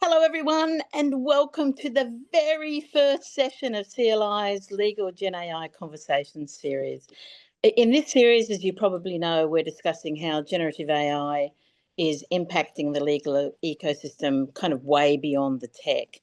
Hello, everyone, and welcome to the very first session of CLI's Legal Gen AI Conversation series. In this series, as you probably know, we're discussing how generative AI is impacting the legal ecosystem kind of way beyond the tech.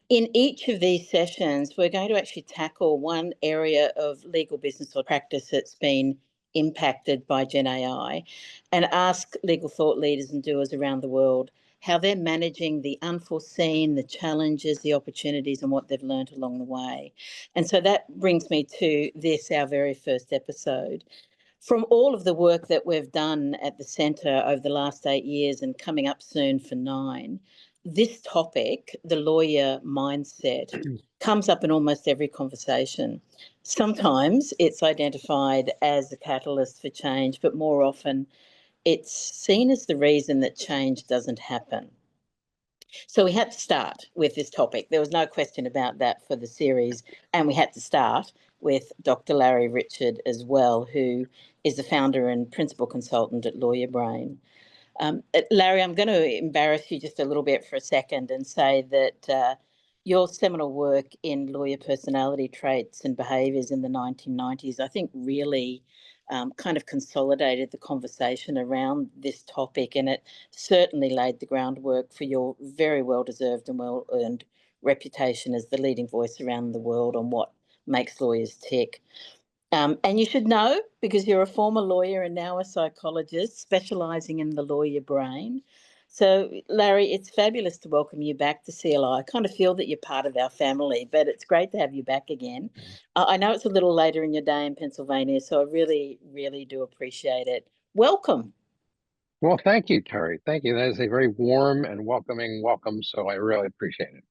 In each of these sessions, we're going to actually tackle one area of legal business or practice that's been impacted by Gen AI and ask legal thought leaders and doers around the world how they're managing the unforeseen, the challenges, the opportunities, and what they've learned along the way. And so that brings me to this, our very first episode. From all of the work that we've done at the Centre over the last 8 years and coming up soon for 9, this topic, the lawyer mindset, comes up in almost every conversation. Sometimes it's identified as a catalyst for change, but more often it's seen as the reason that change doesn't happen. So we had to start with this topic. There was no question about that for the series. And we had to start with Dr. Larry Richard as well, who is the founder and principal consultant at Lawyer Brain. Larry, I'm going to embarrass you just a little bit for a second and say that your seminal work in lawyer personality traits and behaviours in the 1990s, I think really kind of consolidated the conversation around this topic, and it certainly laid the groundwork for your very well-deserved and well-earned reputation as the leading voice around the world on what makes lawyers tick. And you should know, because you're a former lawyer and now a psychologist specialising in the lawyer brain. So, Larry, it's fabulous to welcome you back to CLI. I kind of feel that you're part of our family, but it's great to have you back again. I know it's a little later in your day in Pennsylvania, so I really, really do appreciate it. Welcome. Well, thank you, Terry. Thank you. That is a very warm and welcoming welcome, so I really appreciate it.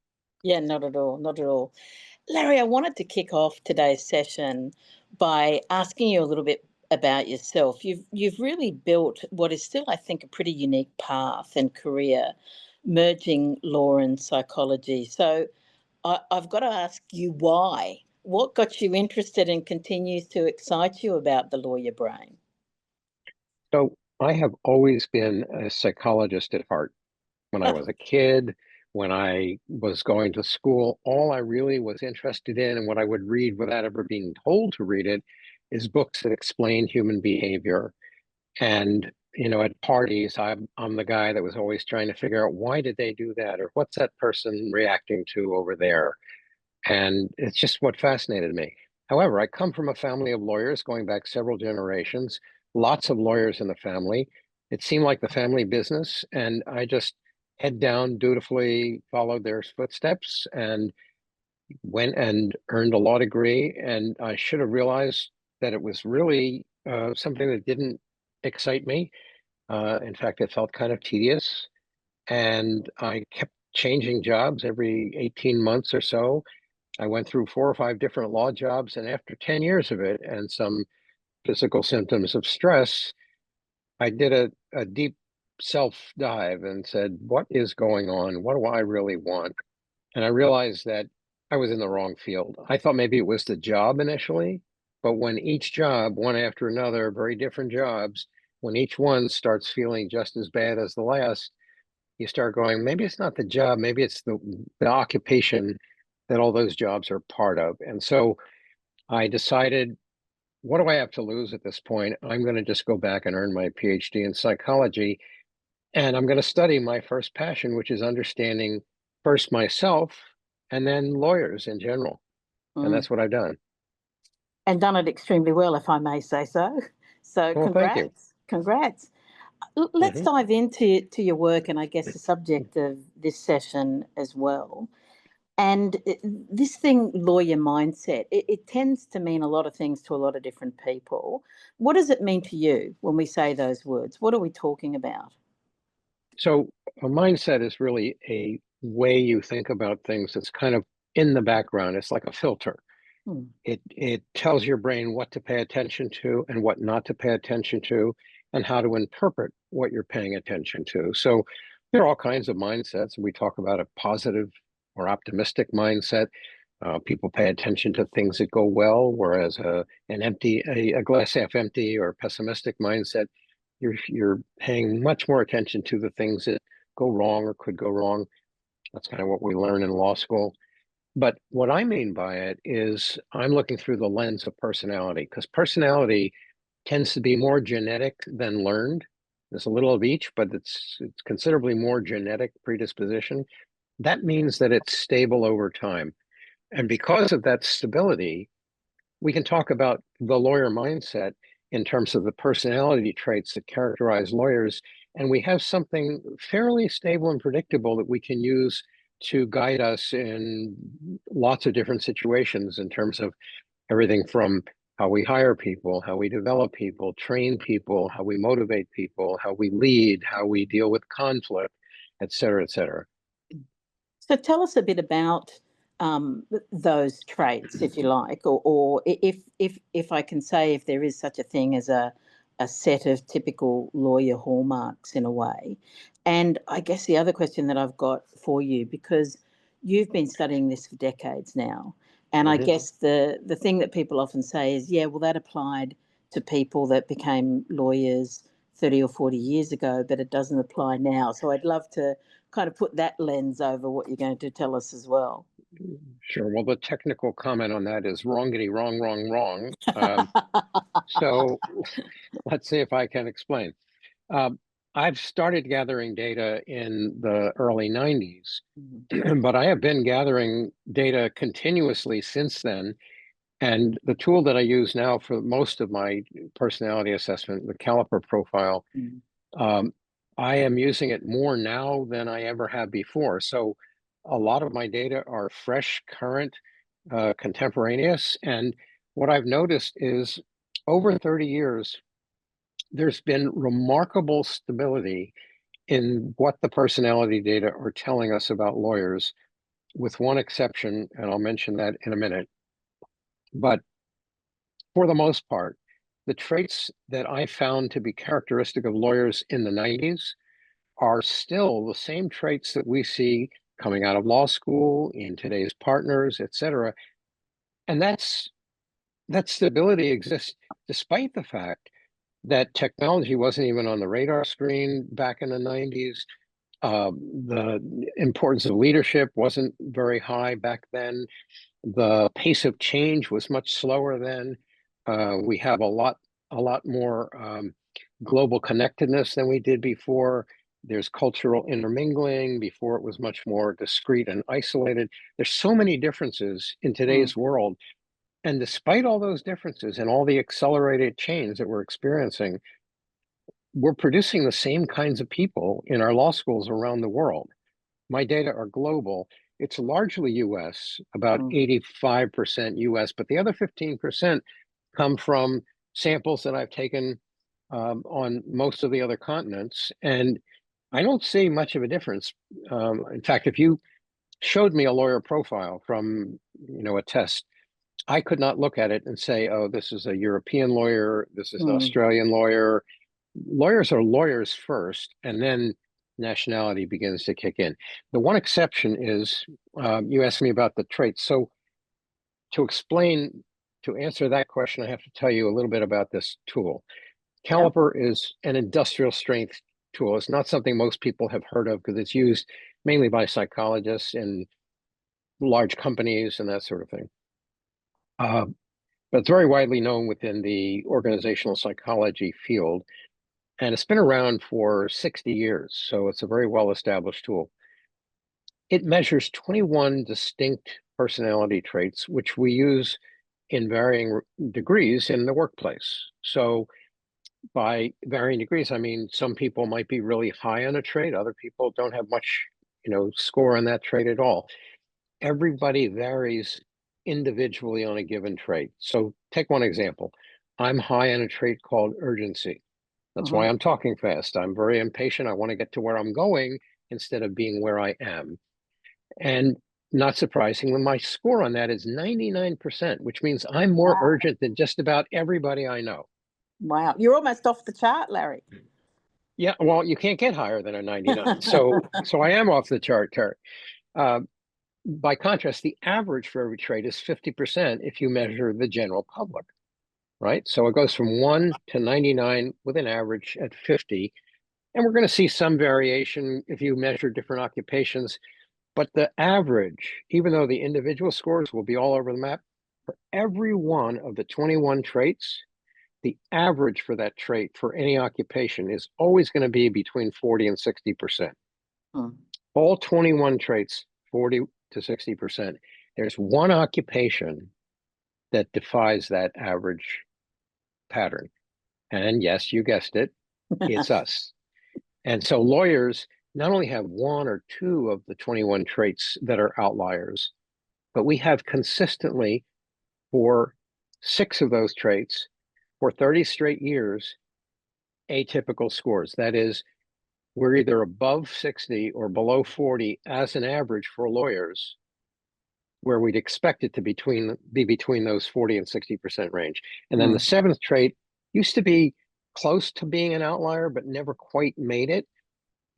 Yeah, not at all, not at all. Larry, I wanted to kick off today's session by asking you a little bit about yourself. You've really built what is still, I think, a pretty unique path and career, merging law and psychology. So I've got to ask you why. What got you interested and continues to excite you about the lawyer brain? So I have always been a psychologist at heart. When I was a kid, when I was going to school, all I really was interested in and what I would read without ever being told to read it is books that explain human behavior. And, at parties, I'm the guy that was always trying to figure out why did they do that or what's that person reacting to over there. And it's just what fascinated me. However, I come from a family of lawyers going back several generations, lots of lawyers in the family. It seemed like the family business, and I just head down, dutifully followed their footsteps and went and earned a law degree. And I should have realized that it was really something that didn't excite me. In fact, it felt kind of tedious. And I kept changing jobs every 18 months or so. I went through 4 or 5 different law jobs, and after 10 years of it and some physical symptoms of stress, I did a deep self dive and said, what is going on? What do I really want? And I realized that I was in the wrong field. I thought maybe it was the job initially, but when each job, one after another, very different jobs, when each one starts feeling just as bad as the last, you start going, maybe it's not the job, maybe it's the occupation that all those jobs are part of. And so I decided, what do I have to lose at this point? I'm going to just go back and earn my PhD in psychology. And I'm going to study my first passion, which is understanding first myself and then lawyers in general. And Mm. that's what I've done. And done it extremely well, if I may say so. So Well, thank you. congrats. Let's Hmm. dive into your work and I guess the subject of this session as well. And this thing, lawyer mindset, it tends to mean a lot of things to a lot of different people. What does it mean to you when we say those words? What are we talking about? So a mindset is really a way you think about things that's kind of in the background. It's like a filter. Hmm. It tells your brain what to pay attention to and what not to pay attention to, and how to interpret what you're paying attention to. So there are all kinds of mindsets. We talk about a positive or optimistic mindset. People pay attention to things that go well, whereas a glass half empty or pessimistic mindset, you're paying much more attention to the things that go wrong or could go wrong. That's kind of what we learn in law school. But what I mean by it is I'm looking through the lens of personality, because personality tends to be more genetic than learned. There's a little of each, but it's considerably more genetic predisposition. That means that it's stable over time. And because of that stability, we can talk about the lawyer mindset in terms of the personality traits that characterize lawyers. And we have something fairly stable and predictable that we can use to guide us in lots of different situations in terms of everything from how we hire people, how we develop people, train people, how we motivate people, how we lead, how we deal with conflict, et cetera, et cetera. So tell us a bit about those traits, if you like, or if I can say if there is such a thing as a set of typical lawyer hallmarks in a way. And I guess the other question that I've got for you, because you've been studying this for decades now, and I Mhm. guess the thing that people often say is, yeah, well, that applied to people that became lawyers 30 or 40 years ago, but it doesn't apply now. So I'd love to kind of put that lens over what you're going to tell us as well. Sure. Well, the technical comment on that is wrongity, wrong, wrong, wrong. So let's see if I can explain. Um, I've started gathering data in the early 90s, but I have been gathering data continuously since then. And the tool that I use now for most of my personality assessment, the caliper profile, Mm. um, I am using it more now than I ever have before. So a lot of my data are fresh, current, contemporaneous. And what I've noticed is over 30 years, there's been remarkable stability in what the personality data are telling us about lawyers, with one exception, and I'll mention that in a minute. But for the most part, the traits that I found to be characteristic of lawyers in the 90s are still the same traits that we see coming out of law school, in today's partners, et cetera. And that stability exists despite the fact that technology wasn't even on the radar screen back in the 90s. The importance of leadership wasn't very high back then. The pace of change was much slower then. We have a lot more global connectedness than we did before. There's cultural intermingling. Before it was much more discrete and isolated. There's so many differences in Mm. today's world. And despite all those differences and all the accelerated change that we're experiencing, we're producing the same kinds of people in our law schools around the world. My data are global. It's largely US, about Mm. 85% US, but the other 15% come from samples that I've taken on most of the other continents. And I don't see much of a difference. In fact, if you showed me a lawyer profile from, a test, I could not look at it and say, oh, this is a European lawyer, this is an Mm. Australian lawyer. Lawyers are lawyers first, and then nationality begins to kick in. The one exception is you asked me about the traits. So to explain, to answer that question, I have to tell you a little bit about this tool. Yep. Caliper is an industrial strength tool. It's not something most people have heard of because it's used mainly by psychologists in large companies and that sort of thing. Uh, but it's very widely known within the organizational psychology field. And it's been around for 60 years, so it's a very well-established tool. It measures 21 distinct personality traits, which we use in varying degrees in the workplace. So by varying degrees, I mean some people might be really high on a trait, other people don't have much, score on that trait at all. Everybody varies individually on a given trait. So take one example. I'm high on a trait called urgency. That's Uh-huh. why I'm talking fast. I'm very impatient. I want to get to where I'm going instead of being where I am. And not surprisingly, my score on that is 99%, which means I'm more Wow. urgent than just about everybody I know. Wow. You're almost off the chart, Larry. Yeah, well, you can't get higher than a 99. So I am off the chart, Terry. Uh, by contrast, the average for every trade is 50% if you measure the general public, right? So it goes from 1 to 99 with an average at 50. And we're going to see some variation if you measure different occupations. But the average, even though the individual scores will be all over the map, for every one of the 21 traits, the average for that trait for any occupation is always going to be between 40 and 60%. Hmm. All 21 traits, 40 to 60%. There's one occupation that defies that average pattern. And yes, you guessed it, it's us. And so lawyers not only have one or two of the 21 traits that are outliers, but we have consistently for 6 of those traits for 30 straight years atypical scores. That is, we're either above 60 or below 40 as an average for lawyers, where we'd expect it to be between those 40 and 60% range. And then the 7th trait used to be close to being an outlier, but never quite made it.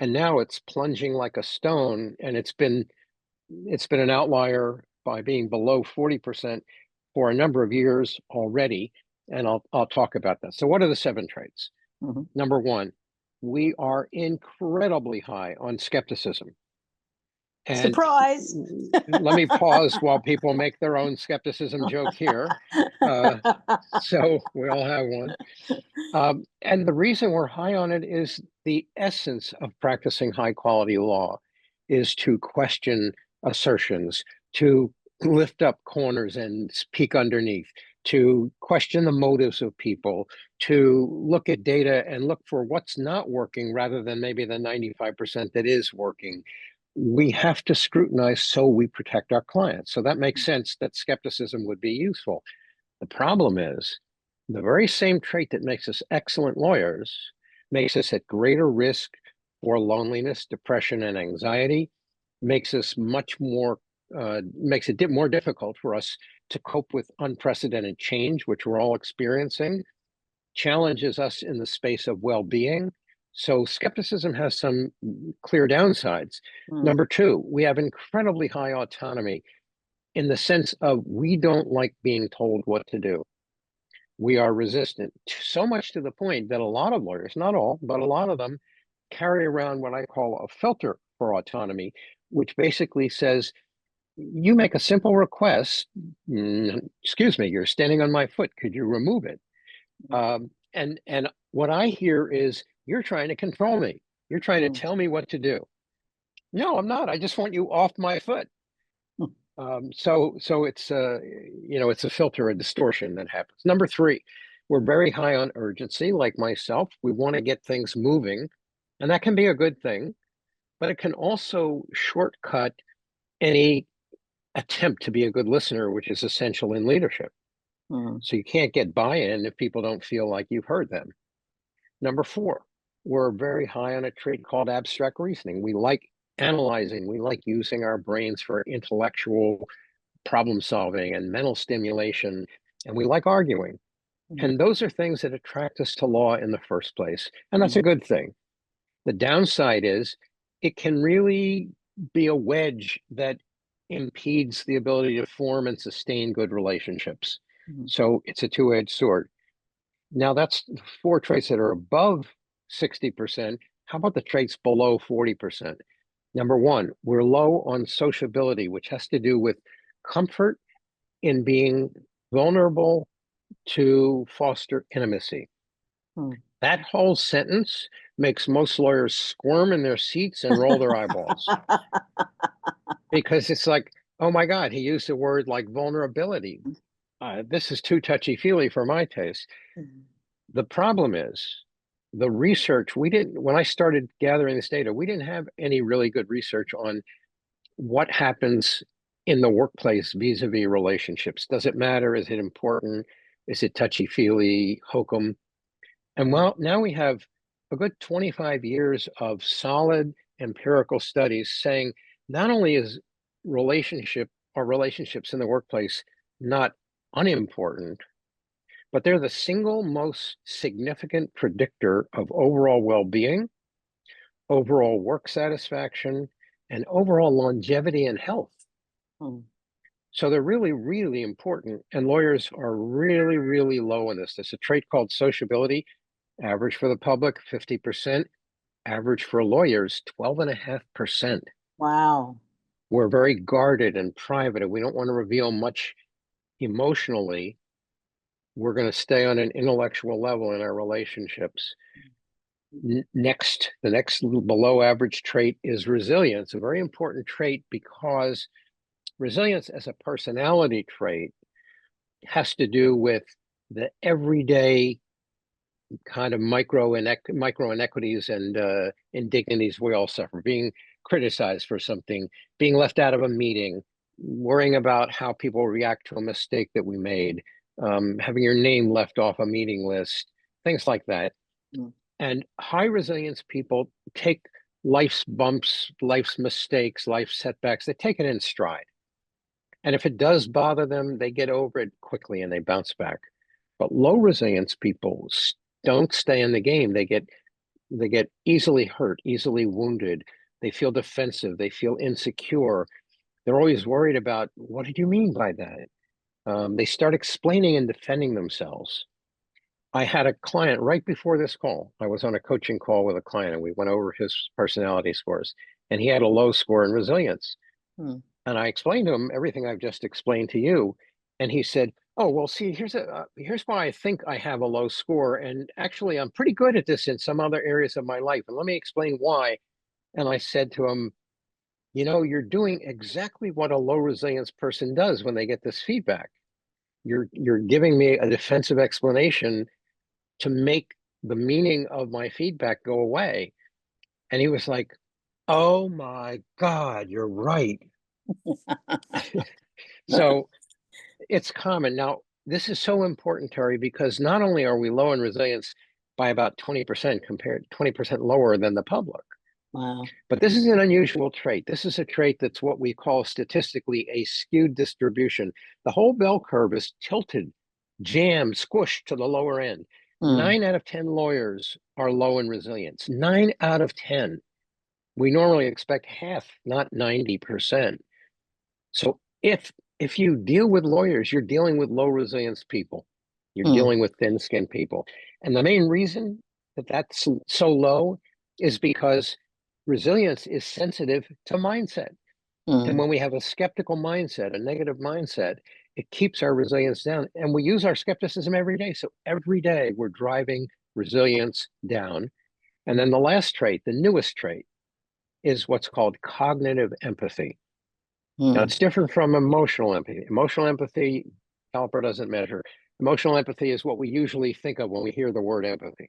And now it's plunging like a stone, and it's been an outlier by being below 40% for a number of years already. And I'll talk about that. So what are the 7 traits? Mm-hmm. Number 1, we are incredibly high on skepticism. And Surprise. let me pause while people make their own skepticism joke here. So we all have one. And the reason we're high on it is the essence of practicing high quality law is to question assertions, to lift up corners and peek underneath, to question the motives of people, to look at data and look for what's not working rather than maybe the 95% that is working. We have to scrutinize so we protect our clients. So that makes sense that skepticism would be useful. The problem is the very same trait that makes us excellent lawyers makes us at greater risk for loneliness, depression, and anxiety, makes us makes it more difficult for us to cope with unprecedented change, which we're all experiencing, challenges us in the space of well-being. So skepticism has some clear downsides. Number 2, we have incredibly high autonomy in the sense of we don't like being told what to do. We are resistant, so much to the point that a lot of lawyers, not all, but a lot of them, carry around what I call a filter for autonomy, which basically says, you make a simple request, excuse me, you're standing on my foot, could you remove it? And what I hear is, you're trying to control me. You're trying to tell me what to do. No, I'm not. I just want you off my foot. So it's it's a filter, a distortion that happens. Number 3, we're very high on urgency, like myself. We want to get things moving, and that can be a good thing, but it can also shortcut any attempt to be a good listener, which is essential in leadership. So you can't get buy-in if people don't feel like you've heard them. Number 4, we're very high on a trait called abstract reasoning. We like analyzing. We like using our brains for intellectual problem solving and mental stimulation, and we like arguing. And those are things that attract us to law in the first place. And that's a good thing. The downside is it can really be a wedge that impedes the ability to form and sustain good relationships. So it's a two-edged sword. Now that's 4 traits that are above 60%. How about the traits below 40%? Number 1, we're low on sociability, which has to do with comfort in being vulnerable to foster intimacy. That whole sentence makes most lawyers squirm in their seats and roll their eyeballs because it's like, oh my God, he used a word like vulnerability. This is too touchy-feely for my taste. The problem is the research, when I started gathering this data, we didn't have any really good research on what happens in the workplace vis-a-vis relationships. Does it matter? Is it important? Is it touchy-feely, hokum? And well, now we have a good 25 years of solid empirical studies saying not only is relationships in the workplace not unimportant, but they're the single most significant predictor of overall well-being, overall work satisfaction, and overall longevity and health. So they're really, really important. And lawyers are really, really low on this. There's a trait called sociability, average for the public, 50%, average for lawyers, 12.5%. Wow. we're very guarded and private, and we don't want to reveal much emotionally. We're going to stay on an intellectual level in our relationships. The next below average trait is resilience, a very important trait, because resilience as a personality trait has to do with the everyday kind of micro inequities and indignities we all suffer, being criticized for something, being left out of a meeting, worrying about how people react to a mistake that we made, having your name left off a meeting list, things like that. Mm. And high resilience people take life's bumps, life's mistakes, life's setbacks, they take it in stride. And if it does bother them, they get over it quickly and they bounce back. But low resilience people don't stay in the game. They get easily hurt, easily wounded. They feel defensive. They feel insecure. They're always worried about, what did you mean by that? They start explaining and defending themselves. I had a client right before this call. I was on a coaching call with a client and we went over his personality scores, and he had a low score in resilience. Mm. And I explained to him everything I've just explained to you. And he said, "Oh, well, see, here's why I think I have a low score. And actually, I'm pretty good at this in some other areas of my life. And let me explain why." And I said to him, "You're doing exactly what a low resilience person does when they get this feedback. You're giving me a defensive explanation to make the meaning of my feedback go away." And he was like, "Oh my God, you're right." So it's common. Now, this is so important, Terry, because not only are we low in resilience by about 20% compared 20% lower than the public, Wow. but this is an unusual trait. This is a trait that's what we call statistically a skewed distribution. The whole bell curve is tilted, jammed, squished to the lower end. Mm. 9 out of 10 lawyers are low in resilience. 9 out of 10. We normally expect half, not 90%. So if you deal with lawyers, you're dealing with low resilience people. You're Mm. dealing with thin-skinned people. And the main reason that that's so low is because resilience is sensitive to mindset. And Mm. when we have a skeptical mindset, a negative mindset, it keeps our resilience down. And we use our skepticism every day. So every day we're driving resilience down. And then the last trait, the newest trait, is what's called cognitive empathy. Now, Mm. it's different from emotional empathy. Emotional empathy, caliper doesn't measure. Emotional empathy is what we usually think of when we hear the word empathy.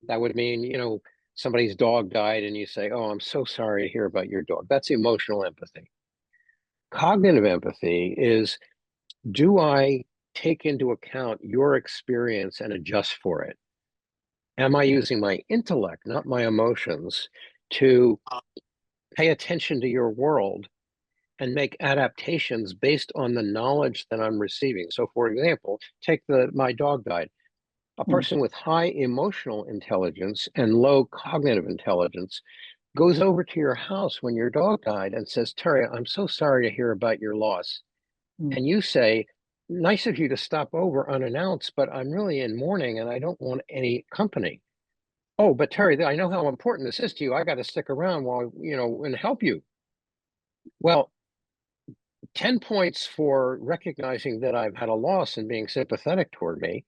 That would mean, somebody's dog died and you say, "Oh, I'm so sorry to hear about your dog." That's emotional empathy. Cognitive empathy is, do I take into account your experience and adjust for it? Am I using my intellect, not my emotions, to pay attention to your world and make adaptations based on the knowledge that I'm receiving? So, for example, take my dog died. A Mm. person with high emotional intelligence and low cognitive intelligence goes over to your house when your dog died and says, "Terry, I'm so sorry to hear about your loss." Mm. And you say, "Nice of you to stop over unannounced, but I'm really in mourning and I don't want any company." "Oh, but Terry, I know how important this is to you. I got to stick around while, and help you." Well, 10 points for recognizing that I've had a loss and being sympathetic toward me,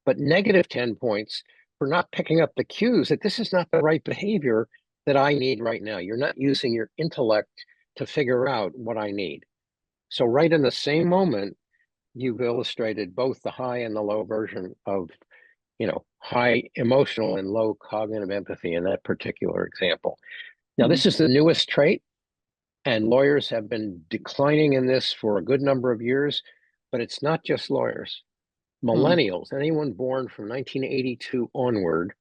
but negative 10 points for not picking up the cues that this is not the right behavior that I need right now. You're not using your intellect to figure out what I need. So, right in the same moment, you've illustrated both the high and the low version of, high emotional and low cognitive empathy in that particular example. Now, Mm. this is the newest trait, and lawyers have been declining in this for a good number of years, but it's not just lawyers. Mm. Millennials, anyone born from 1982 onward,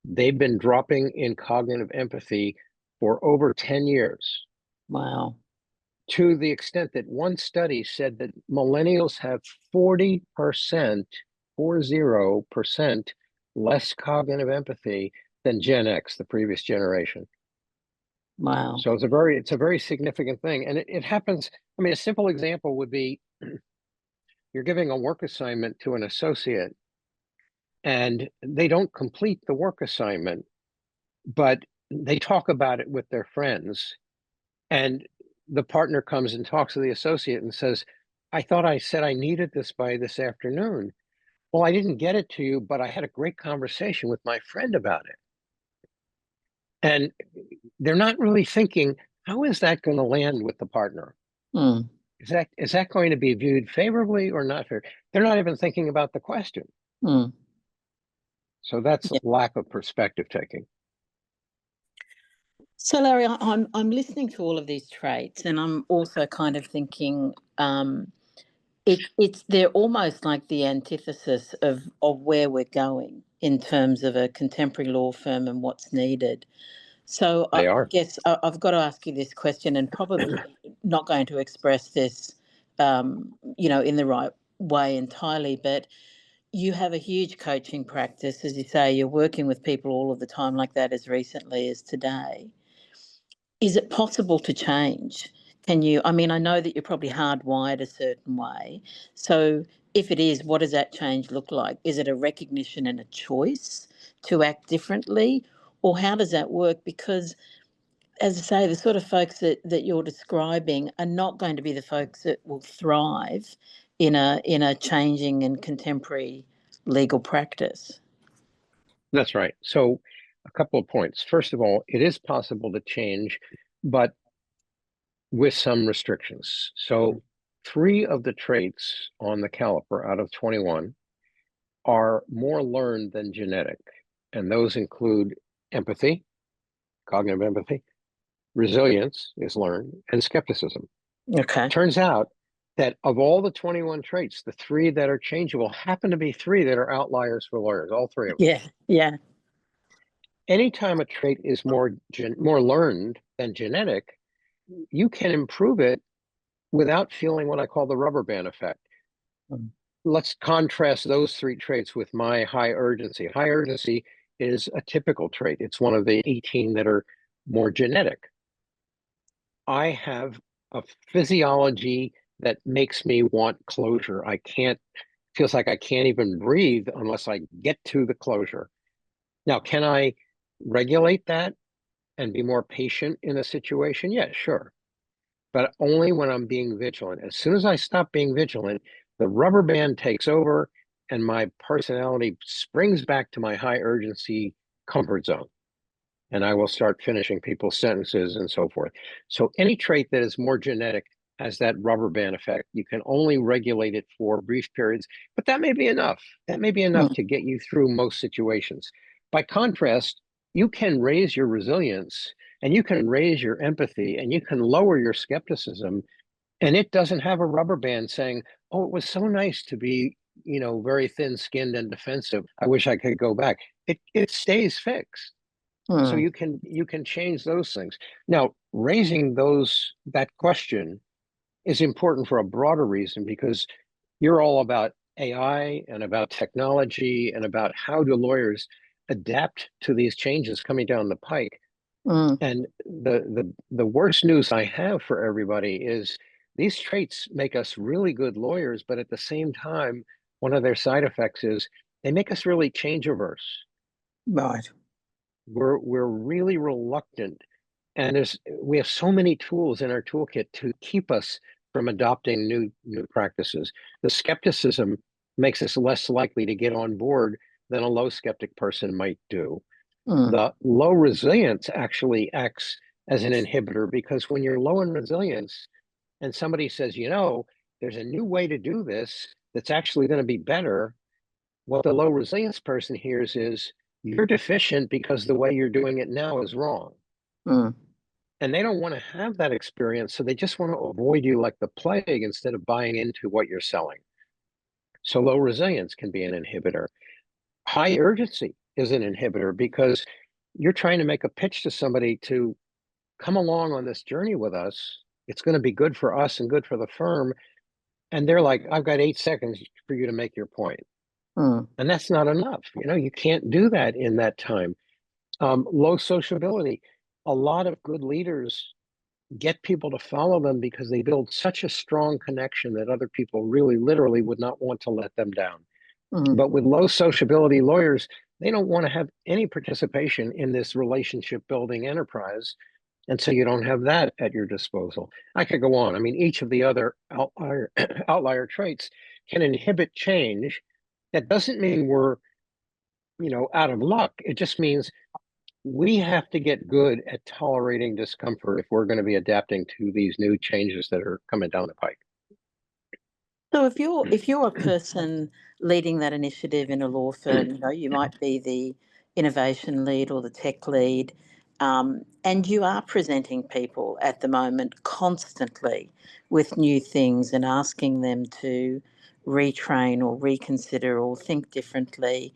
they've been dropping in cognitive empathy for over 10 years, Wow. to the extent that one study said that millennials have 40%, 40% less cognitive empathy than Gen X, the previous generation. Wow. So it's a very significant thing. And it happens. I mean, a simple example would be, you're giving a work assignment to an associate and they don't complete the work assignment, but they talk about it with their friends. And the partner comes and talks to the associate and says, I thought I said I needed this by this afternoon. Well, I didn't get it to you, but I had a great conversation with my friend about it. And they're not really thinking, how is that going to land with the partner? Mm. Is that going to be viewed favorably or not fair? They're not even thinking about the question. Mm. So that's Yeah. lack of perspective taking. So, Larry, I'm listening to all of these traits, and I'm also kind of thinking it's they're almost like the antithesis of where we're going in terms of a contemporary law firm and what's needed. So, They I are. guess I've got to ask you this question, and probably not going to express this, in the right way entirely, but you have a huge coaching practice, as you say. You're working with people all of the time, like that, as recently as today. Is it possible to change? Can you, I mean, I know that you're probably hardwired a certain way. So if it is, what does that change look like? Is it a recognition and a choice to act differently? Or how does that work? Because, as I say, the sort of folks that you're describing are not going to be the folks that will thrive in a changing and contemporary legal practice. That's right. So a couple of points. First of all, it is possible to change, but with some restrictions. So three of the traits on the caliper out of 21 are more learned than genetic. And those include empathy, cognitive empathy, resilience is learned, and skepticism. Okay. Turns out that of all the 21 traits, the three that are changeable happen to be three that are outliers for lawyers, all three of them. Yeah. Yeah. Anytime a trait is more learned than genetic, you can improve it without feeling what I call the rubber band effect. Mm. Let's contrast those three traits with my high urgency. High urgency is a typical trait. It's one of the 18 that are more genetic. I have a physiology that makes me want closure. Feels like I can't even breathe unless I get to the closure. Now, can I regulate that and be more patient in a situation? Yeah, sure. But only when I'm being vigilant. As soon as I stop being vigilant, the rubber band takes over and my personality springs back to my high urgency comfort zone. And I will start finishing people's sentences and so forth. So any trait that is more genetic has that rubber band effect. You can only regulate it for brief periods, but that may be enough. That may be enough Mm. to get you through most situations. By contrast, you can raise your resilience and you can raise your empathy and you can lower your skepticism. And it doesn't have a rubber band saying, oh, it was so nice to be, very thin skinned and defensive. I wish I could go back. It stays fixed. So Mm. you can change those things. Now, raising that question is important for a broader reason because you're all about AI and about technology and about how do lawyers adapt to these changes coming down the pike. Mm. And the worst news I have for everybody is these traits make us really good lawyers, but at the same time, one of their side effects is they make us really change averse. Right. We're really reluctant, and we have so many tools in our toolkit to keep us from adopting new practices. The skepticism makes us less likely to get on board than a low skeptic person might do. Mm. The low resilience actually acts as an inhibitor because when you're low in resilience and somebody says, there's a new way to do this that's actually going to be better, what the low resilience person hears is you're deficient because the way you're doing it now is wrong. Mm. And they don't want to have that experience. So they just want to avoid you like the plague instead of buying into what you're selling. So low resilience can be an inhibitor. High urgency is an inhibitor because you're trying to make a pitch to somebody to come along on this journey with us. It's going to be good for us and good for the firm. And they're like, I've got 8 seconds for you to make your point. Mm. And that's not enough. You can't do that in that time. Low sociability. A lot of good leaders get people to follow them because they build such a strong connection that other people really literally would not want to let them down. Mm. But with low sociability lawyers, they don't want to have any participation in this relationship building enterprise. And so you don't have that at your disposal. I could go on. I mean, each of the other outlier traits can inhibit change. That doesn't mean we're, out of luck. It just means we have to get good at tolerating discomfort if we're going to be adapting to these new changes that are coming down the pike. So if you're a person leading that initiative in a law firm, you might be the innovation lead or the tech lead, and you are presenting people at the moment constantly with new things and asking them to retrain or reconsider or think differently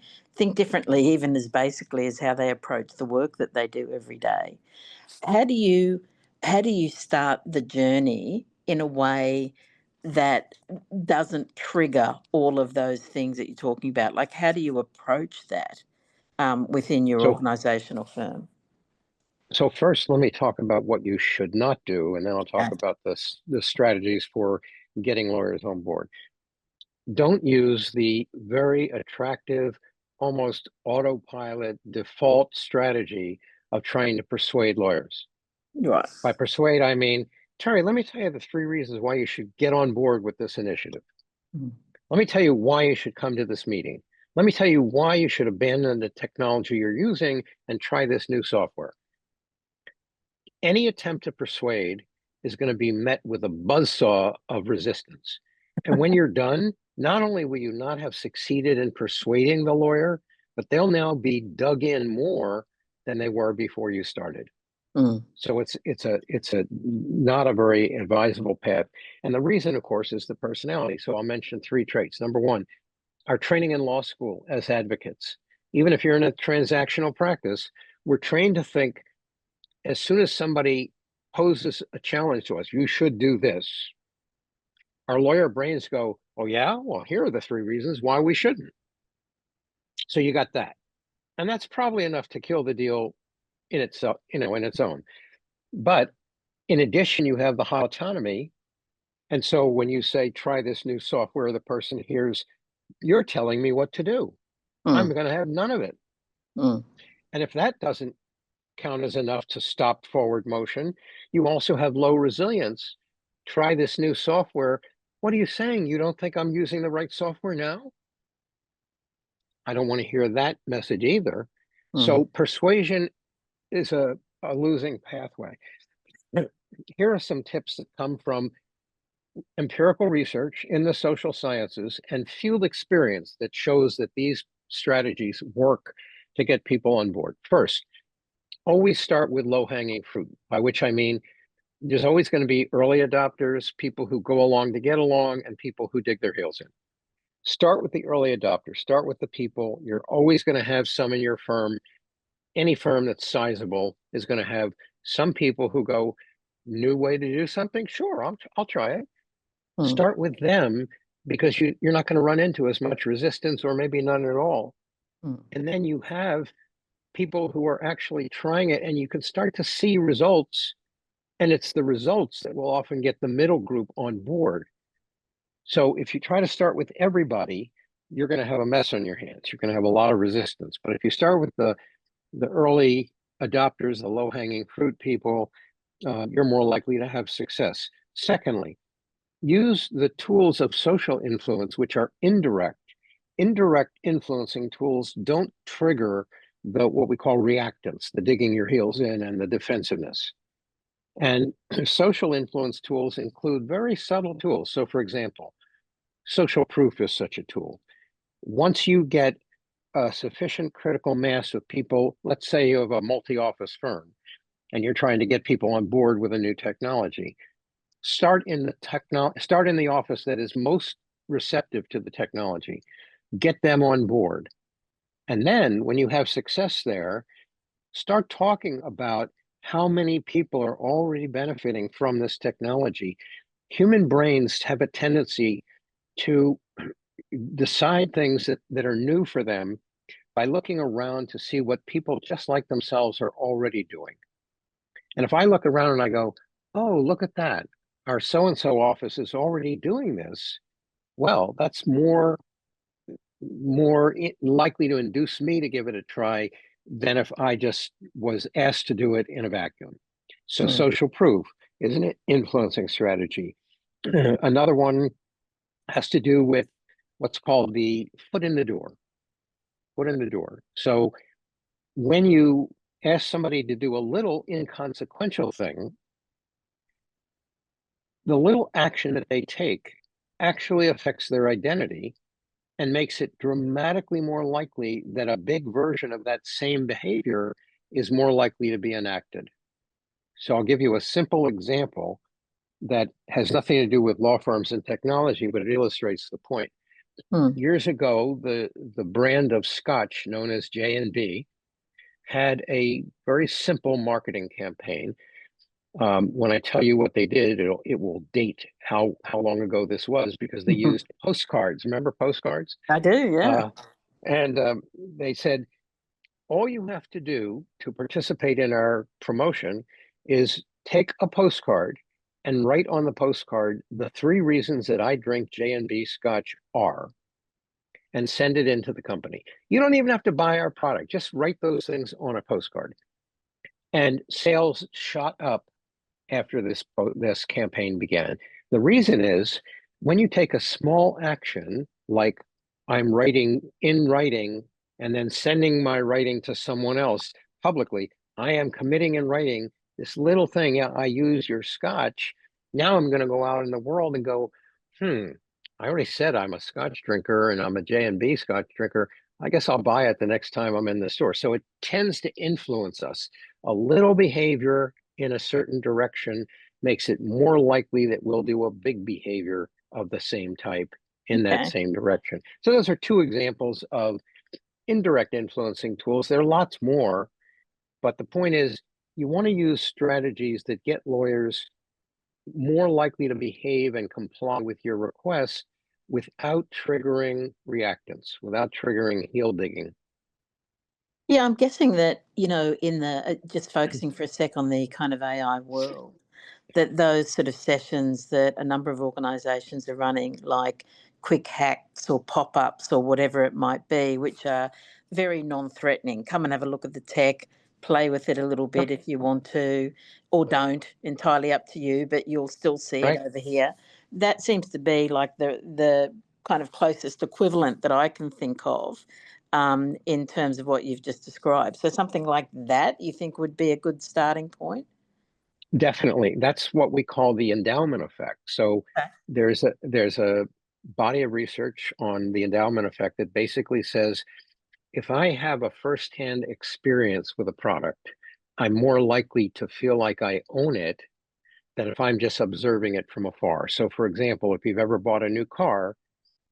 even as basically as how they approach the work that they do every day. How do you how do you start the journey in a way that doesn't trigger all of those things that you're talking about? Like, how do you approach that within your So, organisational firm? so first, let me talk about what you should not do, and then I'll talk Okay. about the strategies for getting lawyers on board. Don't use the very attractive, almost autopilot default strategy of trying to persuade lawyers. Right. By persuade, I mean, Terry, let me tell you the three reasons why you should get on board with this initiative. Mm. Let me tell you why you should come to this meeting. Let me tell you why you should abandon the technology you're using and try this new software. Any attempt to persuade is going to be met with a buzzsaw of resistance. And when you're done, not only will you not have succeeded in persuading the lawyer, but they'll now be dug in more than they were before you started. Mm. So it's a not a very advisable path. And the reason, of course, is the personality. So I'll mention three traits. Number one, our training in law school as advocates. Even if you're in a transactional practice, we're trained to think as soon as somebody poses a challenge to us, you should do this. Our lawyer brains go, oh yeah, well, here are the three reasons why we shouldn't. So you got that. And that's probably enough to kill the deal in itself, in its own. But in addition, you have the high autonomy. And so when you say, try this new software, the person hears, you're telling me what to do. I'm Mm. going to have none of it. Mm. And if that doesn't count as enough to stop forward motion, you also have low resilience. Try this new software. What are you saying? You don't think I'm using the right software now? I don't want to hear that message either. Mm. So persuasion is a losing pathway. Here are some tips that come from empirical research in the social sciences and field experience that shows that these strategies work to get people on board. First, always start with low hanging fruit, by which I mean there's always going to be early adopters, people who go along to get along, and people who dig their heels in. Start with the early adopters, start with the people. You're always going to have some in your firm. Any firm that's sizable is going to have some people who go, new way to do something? Sure, I'll try it. Mm. Start with them because you're not going to run into as much resistance or maybe none at all. Mm. And then you have people who are actually trying it and you can start to see results. And it's the results that will often get the middle group on board. So if you try to start with everybody, you're going to have a mess on your hands. You're going to have a lot of resistance. But if you start with the early adopters, the low hanging fruit people, you're more likely to have success. Secondly, use the tools of social influence, which are indirect. Indirect influencing tools don't trigger the what we call reactance, the digging your heels in and the defensiveness. And social influence tools include very subtle tools. So, for example, social proof is such a tool. Once you get a sufficient critical mass of people, let's say you have a multi-office firm and you're trying to get people on board with a new technology, start in the office that is most receptive to the technology. Get them on board. And then when you have success there, start talking about how many people are already benefiting from this technology. Human brains have a tendency to decide things that are new for them by looking around to see what people just like themselves are already doing. And if I look around and I go, oh, look at that, our so and so office is already doing this, well, that's more likely to induce me to give it a try than if I just was asked to do it in a vacuum. So Mm. social proof is an influencing strategy. Another one has to do with what's called the foot in the door. Foot in the door. So when you ask somebody to do a little inconsequential thing, the little action that they take actually affects their identity and makes it dramatically more likely that a big version of that same behavior is more likely to be enacted. So I'll give you a simple example that has nothing to do with law firms and technology, but it illustrates the point. Mm. Years ago, the brand of scotch known as J&B had a very simple marketing campaign. When I tell you what they did, it will date how long ago this was because they used postcards. Remember postcards? I do, yeah. Uh, and they said, all you have to do to participate in our promotion is take a postcard and write on the postcard the three reasons that I drink J&B Scotch are, and send it into the company. You don't even have to buy our product. Just write those things on a postcard. And sales shot up after this campaign began. The reason is when you take a small action, like I'm writing in writing and then sending my writing to someone else publicly, I am committing in writing this little thing. Yeah, I use your scotch. Now I'm going to go out in the world and go, I already said I'm a scotch drinker and I'm a J&B scotch drinker. I guess I'll buy it the next time I'm in the store. So it tends to influence us. A little behavior in a certain direction makes it more likely that we'll do a big behavior of the same type in that Okay. same direction. So those are two examples of indirect influencing tools. There are lots more, but the point is you want to use strategies that get lawyers more likely to behave and comply with your requests without triggering reactance, without triggering heel digging. Yeah, I'm guessing that, in the just focusing for a sec on the kind of AI world, that those sort of sessions that a number of organisations are running, like quick hacks or pop ups or whatever it might be, which are very non threatening. Come and have a look at the tech, play with it a little Yep. bit if you want to, or don't, entirely up to you, but you'll still see it Right? over here. That seems to be like the kind of closest equivalent that I can think of. In terms of what you've just described. So, something like that you think would be a good starting point? Definitely. That's what we call the endowment effect. So Okay. there's a body of research on the endowment effect that basically says if I have a firsthand experience with a product, I'm more likely to feel like I own it than if I'm just observing it from afar. So for example, if you've ever bought a new car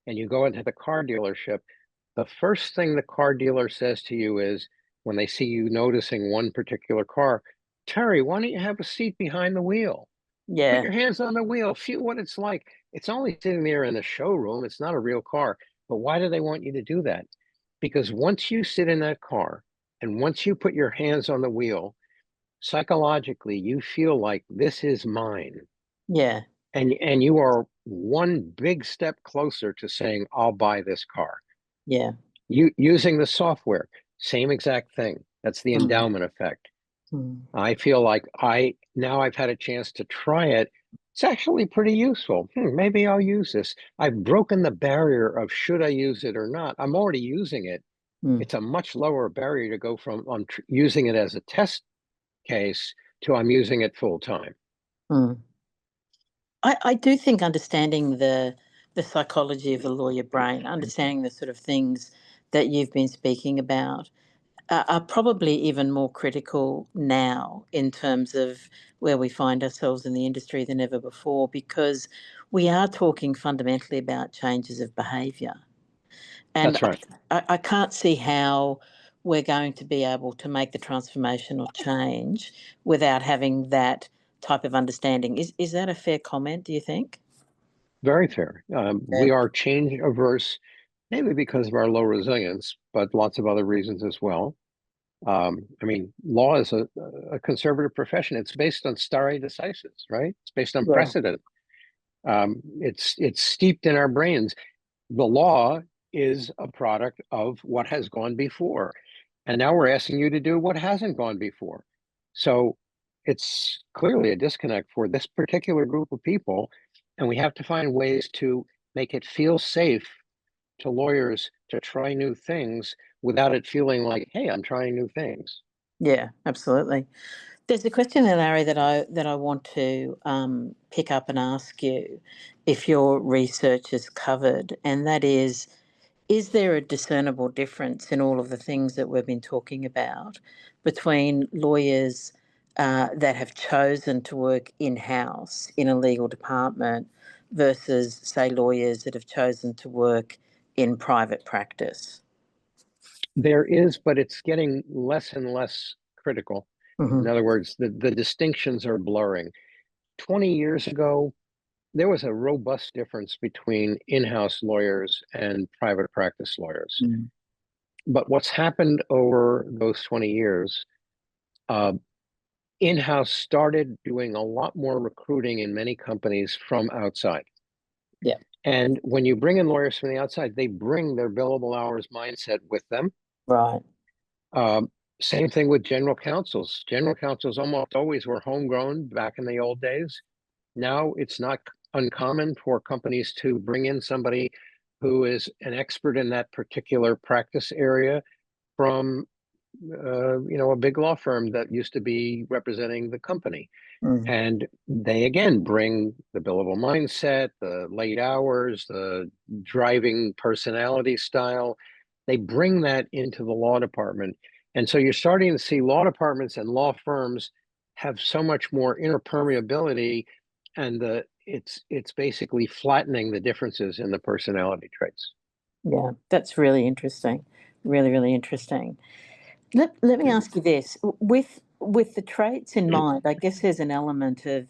and you go into the car dealership, the first thing the car dealer says to you is when they see you noticing one particular car, Terry, why don't you have a seat behind the wheel? Put Yeah, your hands on the wheel, feel what it's like. It's only sitting there in the showroom, it's not a real car. But why do they want you to do that? Because once you sit in that car and once you put your hands on the wheel, psychologically, you feel like this is mine. yeah, And you are one big step closer to saying, I'll buy this car. yeah. You using the software, same exact thing. That's the Mm, endowment effect. mm, I feel like I've had a chance to try it. It's actually pretty useful. Maybe I'll use this. I've broken the barrier of should I use it or not. I'm already using it. mm, It's a much lower barrier to go from using it as a test case to I'm using it full time. mm. I do think understanding the psychology of the lawyer brain, understanding the sort of things that you've been speaking about, are probably even more critical now in terms of where we find ourselves in the industry than ever before, because we are talking fundamentally about changes of behaviour. And That's right. I can't see how we're going to be able to make the transformation or change without having that type of understanding. Is that a fair comment, do you think? Very fair. Yeah. We are change averse, mainly because of our low resilience, but lots of other reasons as well. I mean, law is a conservative profession. It's based on stare decisis, right? It's based on Yeah. precedent. It's steeped in our brains. The law is a product of what has gone before, and now we're asking you to do what hasn't gone before. So it's clearly a disconnect for this particular group of people, and we have to find ways to make it feel safe to lawyers to try new things without it feeling like, hey, I'm trying new things. Yeah, absolutely. There's a question there, Larry, that I want to pick up and ask you if your research has covered, and that is there a discernible difference in all of the things that we've been talking about between lawyers that have chosen to work in-house in a legal department versus, say, lawyers that have chosen to work in private practice? There is, but it's getting less and less critical. In Hmm. other words, the distinctions are blurring. 20 years ago, there was a robust difference between in-house lawyers and private practice lawyers. Mm. But what's happened over those 20 years, uh, in-house started doing a lot more recruiting in many companies from outside. Yeah, And when you bring in lawyers from the outside, they bring their billable hours mindset with them. right. Um, Same thing with general counsels. General counsels almost always were homegrown back in the old days. Now it's not uncommon for companies to bring in somebody who is an expert in that particular practice area from a big law firm that used to be representing the company. Mm. And they again bring the billable mindset, the late hours, the driving personality style. They bring that into the law department. And so you're starting to see law departments and law firms have so much more interpermeability, and it's basically flattening the differences in the personality traits. Yeah, that's really interesting. Really, really interesting. Let me ask you this. With the traits in mind, I guess there's an element of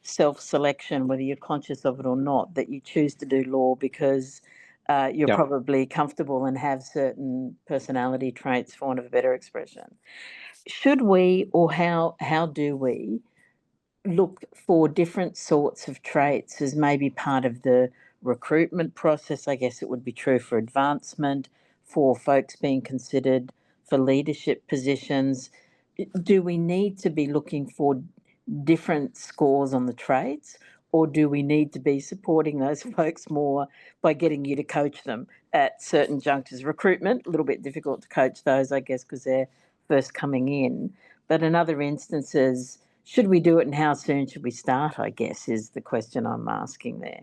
self-selection, whether you're conscious of it or not, that you choose to do law because you're Yeah. probably comfortable and have certain personality traits, for want of a better expression. Should we, or how do we look for different sorts of traits as maybe part of the recruitment process? I guess it would be true for advancement, for folks being considered for leadership positions. Do we need to be looking for different scores on the traits, or do we need to be supporting those folks more by getting you to coach them at certain junctures? Recruitment, a little bit difficult to coach those, I guess, because they're first coming in. But in other instances, should we do it and how soon should we start, I guess, is the question I'm asking there.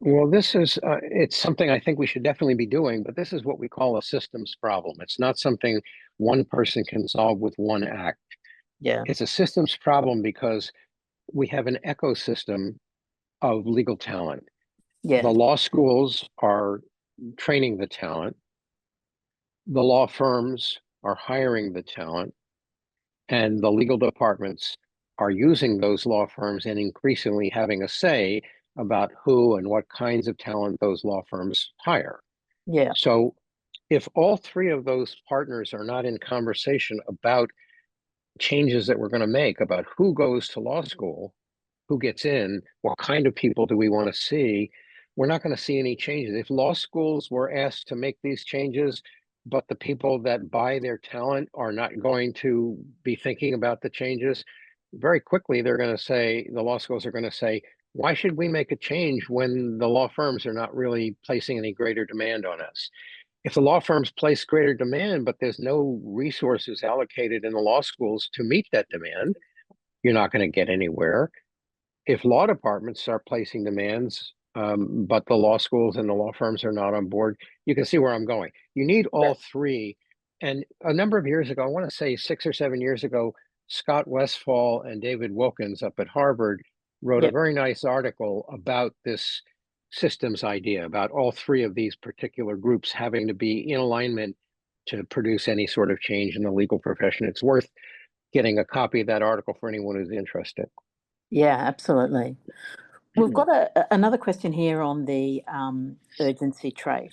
Well, it's something I think we should definitely be doing, but this is what we call a systems problem. It's not something one person can solve with one act. Yeah, It's a systems problem because we have an ecosystem of legal talent. The yeah, law schools are training the talent, the law firms are hiring the talent, and the legal departments are using those law firms and increasingly having a say about who and what kinds of talent those law firms hire. yeah, So if all three of those partners are not in conversation about changes that we're going to make, about who goes to law school, who gets in, what kind of people do we want to see, we're not going to see any changes. If law schools were asked to make these changes, but the people that buy their talent are not going to be thinking about the changes, very quickly they're going to say, the law schools are going to say, why should we make a change when the law firms are not really placing any greater demand on us? If the law firms place greater demand, but there's no resources allocated in the law schools to meet that demand, you're not going to get anywhere. If law departments start placing demands, but the law schools and the law firms are not on board, you can see where I'm going. You need yeah, all three. And a number of years ago, I want to say 6 or 7 years ago, Scott Westfall and David Wilkins up at Harvard wrote a yep, very nice article about this systems idea, about all three of these particular groups having to be in alignment to produce any sort of change in the legal profession. It's worth getting a copy of that article for anyone who's interested. yeah, absolutely. We've got another question here on the urgency trait.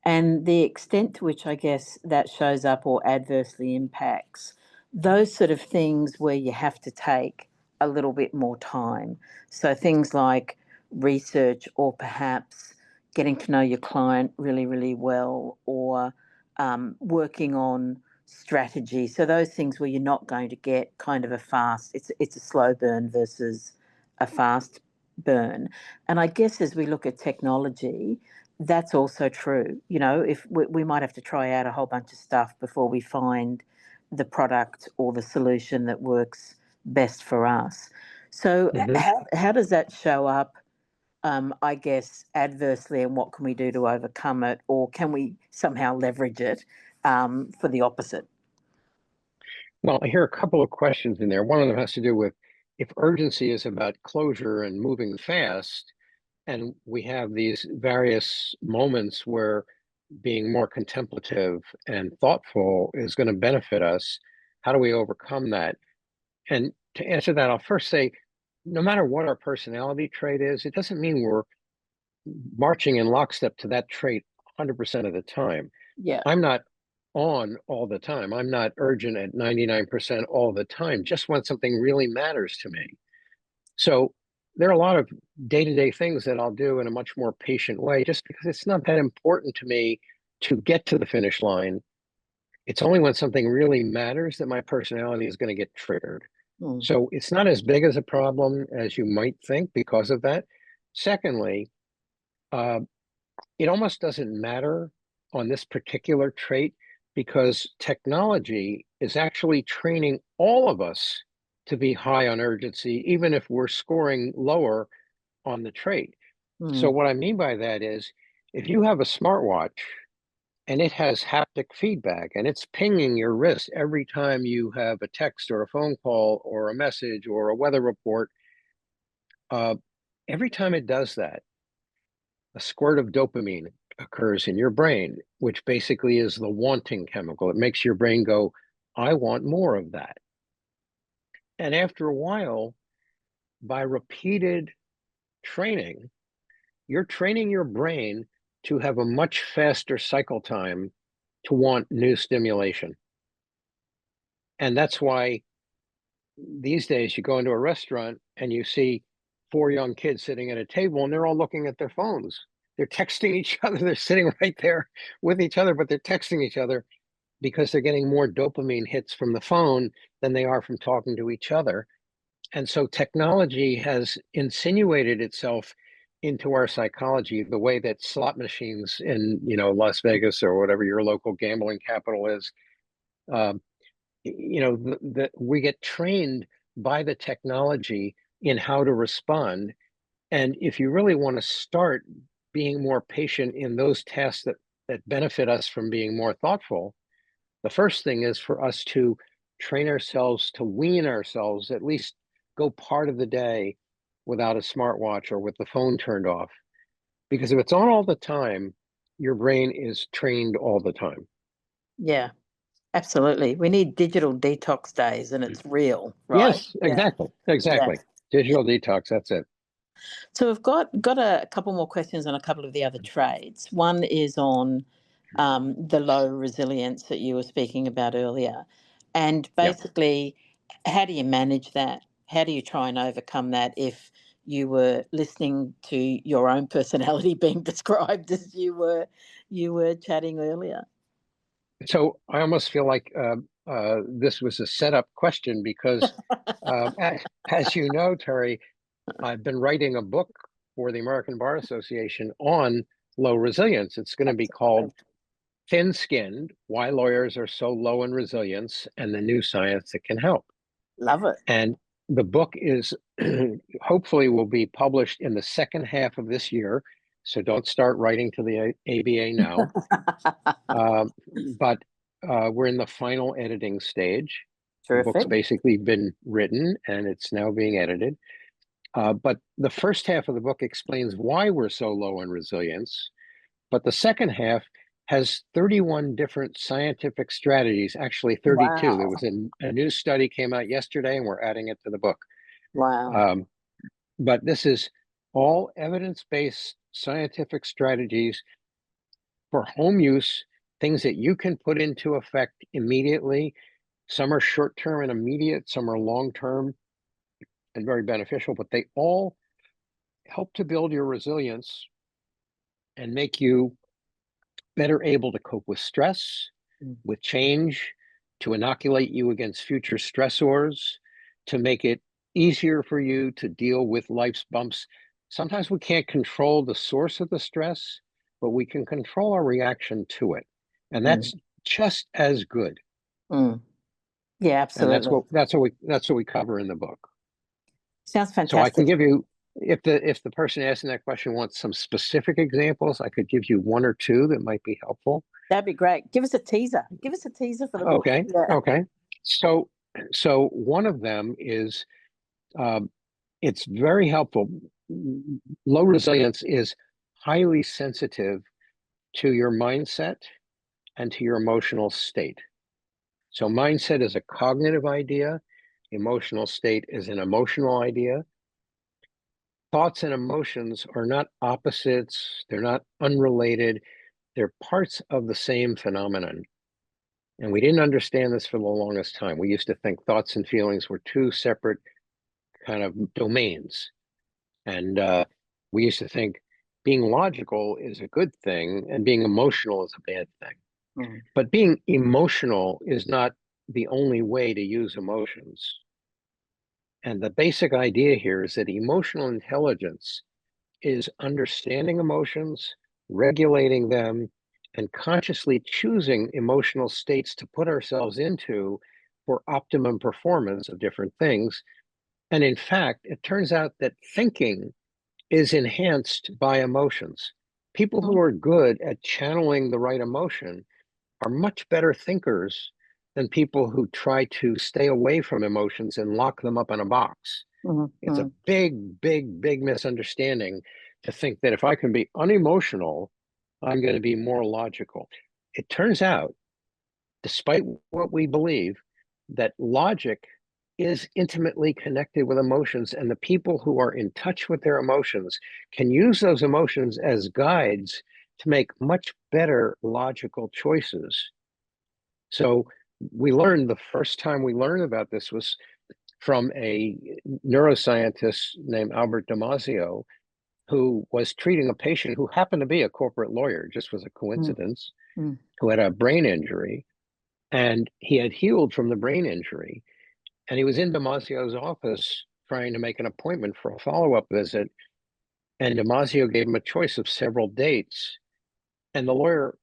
And the extent to which I guess that shows up or adversely impacts those sort of things where you have to take a little bit more time. So things like research or perhaps getting to know your client really, really well, or working on strategy. So those things where you're not going to get kind of a fast, it's a slow burn versus a fast burn. And I guess as we look at technology, that's also true. You know, if we might have to try out a whole bunch of stuff before we find the product or the solution that works best for us. So Mhm. how does that show up, I guess, adversely, and what can we do to overcome it, or can we somehow leverage it for the opposite? Well, I hear a couple of questions in there. One of them has to do with if urgency is about closure and moving fast, and we have these various moments where being more contemplative and thoughtful is going to benefit us. How do we overcome that? And to answer that, I'll first say no matter what our personality trait is, it doesn't mean we're marching in lockstep to that trait 100% of the time. Yeah. I'm not on all the time. I'm not urgent at 99% all the time, just when something really matters to me. So there are a lot of day-to-day things that I'll do in a much more patient way, just because it's not that important to me to get to the finish line. It's only when something really matters that my personality is going to get triggered. Mm, So it's not as big as a problem as you might think because of that. Secondly, uh, it almost doesn't matter on this particular trait because technology is actually training all of us to be high on urgency, even if we're scoring lower on the trait. So, mm, what I mean by that is if you have a smartwatch and it has haptic feedback and it's pinging your wrist every time you have a text or a phone call or a message or a weather report, uh, every time it does that, a squirt of dopamine occurs in your brain, which basically is the wanting chemical. It makes your brain go, I want more of that. And after a while, by repeated training, you're training your brain to have a much faster cycle time to want new stimulation. And that's why these days you go into a restaurant and you see four young kids sitting at a table and they're all looking at their phones. They're texting each other. They're sitting right there with each other, but they're texting each other because they're getting more dopamine hits from the phone than they are from talking to each other. And so technology has insinuated itself into our psychology the way that slot machines in, Las Vegas or whatever your local gambling capital is. Um, that we get trained by the technology in how to respond. And if you really want to start being more patient in those tasks that benefit us from being more thoughtful, the first thing is for us to train ourselves to wean ourselves, at least go part of the day without a smartwatch or with the phone turned off. Because if it's on all the time, your brain is trained all the time. yeah, absolutely. We need digital detox days, and it's real, right? Yes, Yeah, exactly. yeah. Exactly. Digital detox, that's it. So we've got a couple more questions on a couple of the other trades. One is on the low resilience that you were speaking about earlier, and Yeah. basically, how do you manage that? How do you try and overcome that if you were listening to your own personality being described as you were chatting earlier? So I almost feel like this was a setup question because, as you know, Terry, I've been writing a book for the American Bar Association on low resilience. It's going to be called Thin Skinned: Why Lawyers Are So Low in Resilience and the New Science That Can Help. Love it. And the book is hopefully will be published in the second half of this year. So don't start writing to the ABA now. But we're in the final editing stage. The book's Terrific. basically been written and it's now being edited. But the first half of the book explains why we're so low in resilience. But the second half has 31 different scientific strategies, actually 32. There Wow. was a new study came out yesterday and we're adding it to the book. Wow. Um, but this is all evidence-based scientific strategies for home use, things that you can put into effect immediately. Some are short-term and immediate, some are long-term and very beneficial, but they all help to build your resilience and make you better able to cope with stress, Mm. with change, to inoculate you against future stressors, to make it easier for you to deal with life's bumps. Sometimes we can't control the source of the stress, but we can control our reaction to it. And Mm. that's just as good. Mm. Yeah, And absolutely. that's what we cover in the book. Sounds So I can fantastic. give you, if the person asking that question wants some specific examples, I could give you one or two that might be helpful. That'd be great. Give us a teaser. Give us a teaser for the book. Okay, Yeah. okay. So so one of them is um, it's very helpful. Low resilience is highly sensitive to your mindset and to your emotional state. So mindset is a cognitive idea, emotional state is an emotional idea. Thoughts and emotions are not opposites, they're not unrelated, they're parts of the same phenomenon. And we didn't understand this for the longest time. We used to think thoughts and feelings were two separate kind of domains. And we used to think being logical is a good thing and being emotional is a bad thing. Mm. But being emotional is not the only way to use emotions. And the basic idea here is that emotional intelligence is understanding emotions, regulating them, and consciously choosing emotional states to put ourselves into for optimum performance of different things. And in fact, it turns out that thinking is enhanced by emotions. People who Mm. are good at channeling the right emotion are much better thinkers than people who try to stay away from emotions and lock them up in a box. Mm. It's a Mm. big, big, big misunderstanding to think that if I can be unemotional, I'm going to be more logical. It turns out, despite what we believe, that logic is intimately connected with emotions, and the people who are in touch with their emotions can use those emotions as guides to make much better logical choices. So we learned the first time we learned about this was from a neuroscientist named Albert Damasio, who was treating a patient who happened to be a corporate lawyer, just was a Mm. coincidence, Mm. who had a brain injury. And he had healed from the brain injury. And he was in Damasio's office trying to make an appointment for a follow-up visit. And Damasio gave him a choice of several dates. And the lawyer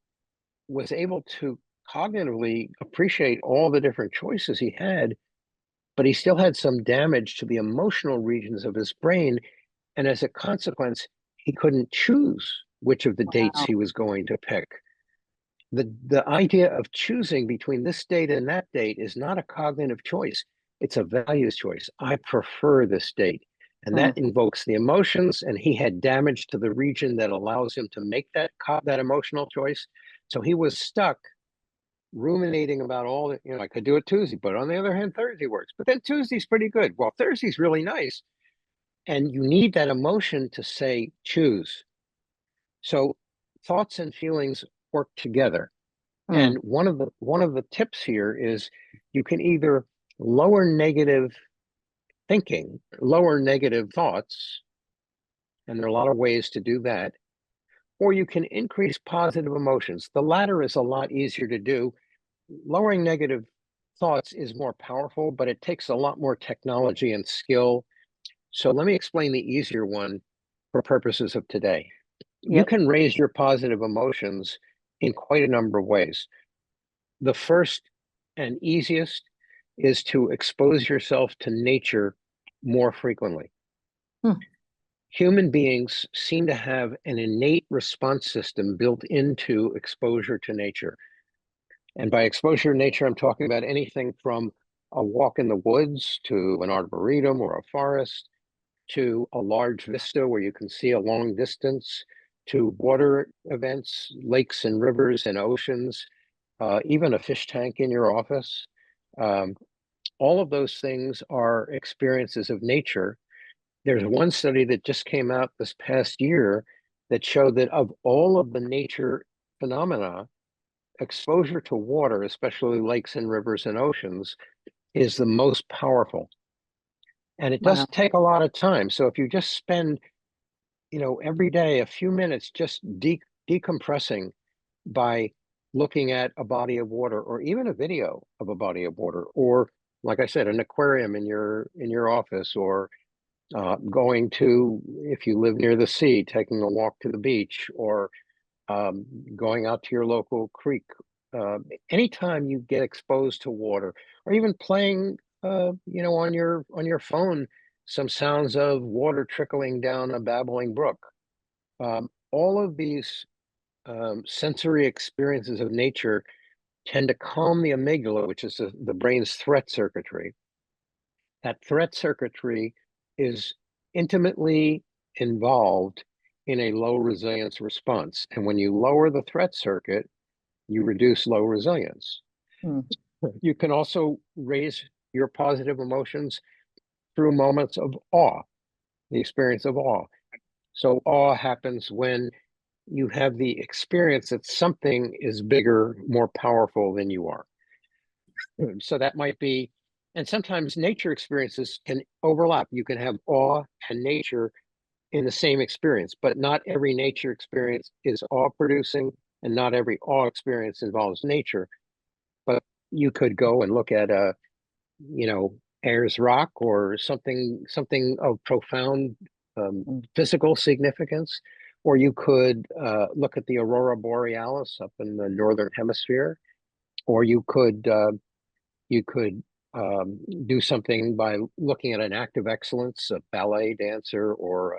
was able to cognitively appreciate all the different choices he had, but he still had some damage to the emotional regions of his brain. And as a consequence, he couldn't choose which of the dates Wow. he was going to pick. The idea of choosing between this date and that date is not a cognitive choice. It's a values choice. I prefer this date. And that Mm. invokes the emotions, and he had damage to the region that allows him to make that emotional choice. So he was stuck ruminating about all that, I could do it Tuesday, but on the other hand, Thursday works. But then Tuesday's pretty good. Well, Thursday's really nice. And you need that emotion to say choose. So thoughts and feelings work together. Mm. And one of the tips here is you can either lower negative thinking, lower negative thoughts, and there are a lot of ways to do that, or you can increase positive emotions. The latter is a lot easier to do. Lowering negative thoughts is more powerful, but it takes a lot more technology and skill. So let me explain the easier one for purposes of today. You Yep. can raise your positive emotions in quite a number of ways. The first and easiest is to expose yourself to nature more frequently. Mm. Human beings seem to have an innate response system built into exposure to nature. And by exposure to nature, I'm talking about anything from a walk in the woods to an arboretum or a forest to a large vista where you can see a long distance to water events, lakes and rivers and oceans, even a fish tank in your office. Um, all of those things are experiences of nature. There's one study that just came out this past year that showed that of all of the nature phenomena, exposure to water, especially lakes and rivers and oceans, is the most powerful. And it does Wow. take a lot of time. So if you just spend, every day a few minutes just decompressing by looking at a body of water or even a video of a body of water, or like I said, an aquarium in your office, or going to, if you live near the sea, taking a walk to the beach, or going out to your local creek. Anytime you get exposed to water, or even playing, on your phone, some sounds of water trickling down a babbling brook. All of these sensory experiences of nature tend to calm the amygdala, which is the brain's threat circuitry. That threat circuitry is intimately involved in a low resilience response. And when you lower the threat circuit, you reduce low resilience. Mm. You can also raise your positive emotions through moments of awe, the experience of awe. So awe happens when you have the experience that something is bigger, more powerful than you are. So that might be, and sometimes nature experiences can overlap. You can have awe and nature in the same experience, but not every nature experience is awe producing, and not every awe experience involves nature. But you could go and look at Ayers Rock, or something of profound physical significance, or you could look at the aurora borealis up in the northern hemisphere, or you could do something by looking at an act of excellence, a ballet dancer, or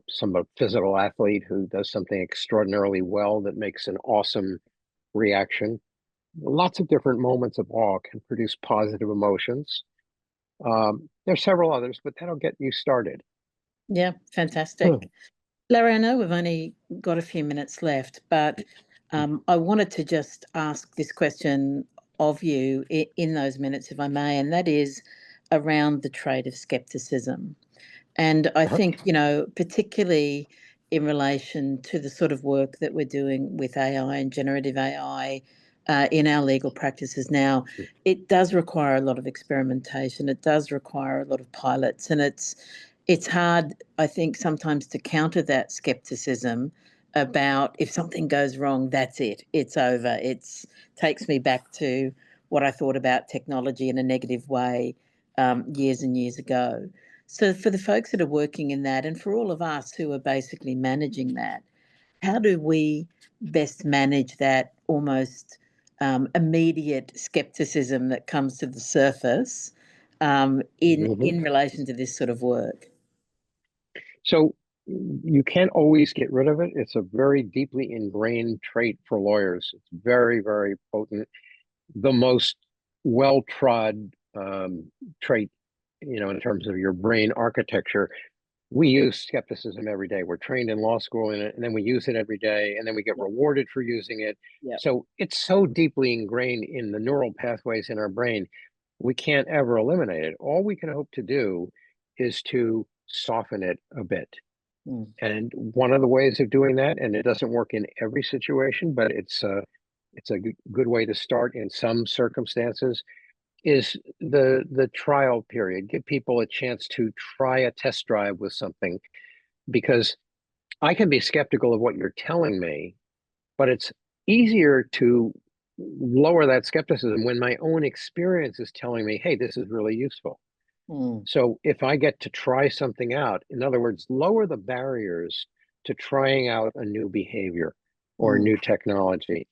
some physical athlete who does something extraordinarily well that makes an awesome reaction. Lots of different moments of awe can produce positive emotions. There's several others, but that'll get you started. Yeah, fantastic. Larry, I know we've only got a few minutes left, but I wanted to just ask this question of you in those minutes, if I may, and that is around the trait of skepticism. And I think, particularly in relation to the sort of work that we're doing with AI and generative AI in our legal practices now, it does require a lot of experimentation. It does require a lot of pilots, and it's hard, I think, sometimes to counter that skepticism about if something goes wrong, that's it. It's over. It's takes me back to what I thought about technology in a negative way years and years ago. So for the folks that are working in that, and for all of us who are basically managing that, how do we best manage that almost immediate skepticism that comes to the surface in relation to this sort of work? So you can't always get rid of it. It's a very deeply ingrained trait for lawyers. It's very, very potent. The most well-trod trait, in terms of your brain architecture. We use skepticism every day. We're trained in law school in it, and then we use it every day, and then we get rewarded for using it. Yep. So it's so deeply ingrained in the neural pathways in our brain, we can't ever eliminate it. All we can hope to do is to soften it a bit. Mm. And one of the ways of doing that, and it doesn't work in every situation, but it's a good way to start in some circumstances, is the trial period. Give people a chance to try a test drive with something, because I can be skeptical of what you're telling me, but it's easier to lower that skepticism when my own experience is telling me, hey, this is really useful. Mm. So if I get to try something out, in other words, lower the barriers to trying out a new behavior or Mm. new technology.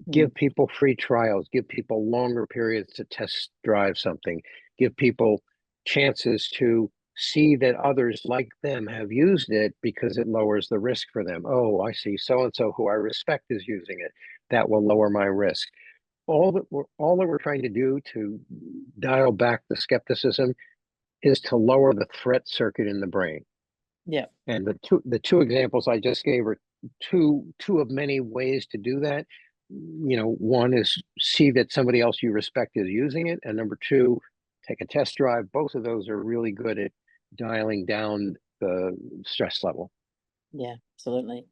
Mm. Give people free trials, give people longer periods to test drive something, give people chances to see that others like them have used it, because it lowers the risk for them. Oh, I see so and so who I respect is using it. That will lower my risk. All that we're trying to do to dial back the skepticism is to lower the threat circuit in the brain. Yeah. And the two examples I just gave are two of many ways to do that. One is see that somebody else you respect is using it, and number two, take a test drive. Both of those are really good at dialing down the stress level. Yeah, absolutely.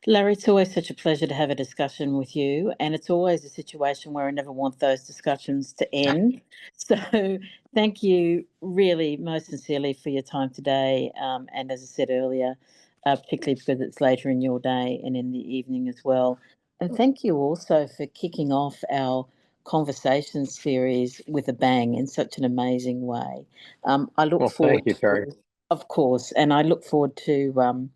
Larry, it's always such a pleasure to have a discussion with you. And it's always a situation where I never want those discussions to end. So thank you really most sincerely for your time today. And as I said earlier, particularly because it's later in your day and in the evening as well, And thank you also for kicking off our conversation series with a bang in such an amazing way. I look Well, thank forward you, Terry. to, of course, and I look forward to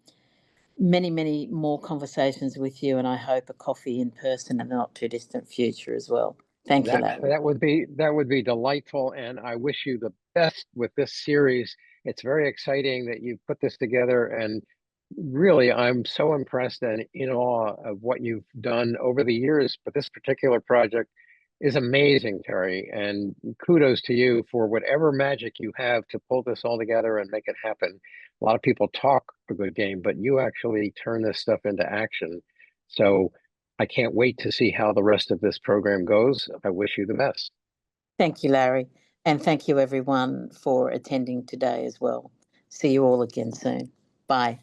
many, many more conversations with you, and I hope a coffee in person in the not too distant future as well. Thank you, That Larry. that would be delightful, and I wish you the best with this series. It's very exciting that you put this together, and really, I'm so impressed and in awe of what you've done over the years. But this particular project is amazing, Terry, and kudos to you for whatever magic you have to pull this all together and make it happen. A lot of people talk a good game, but you actually turn this stuff into action. So I can't wait to see how the rest of this program goes. I wish you the best. Thank you, Larry. And thank you, everyone, for attending today as well. See you all again soon. Bye.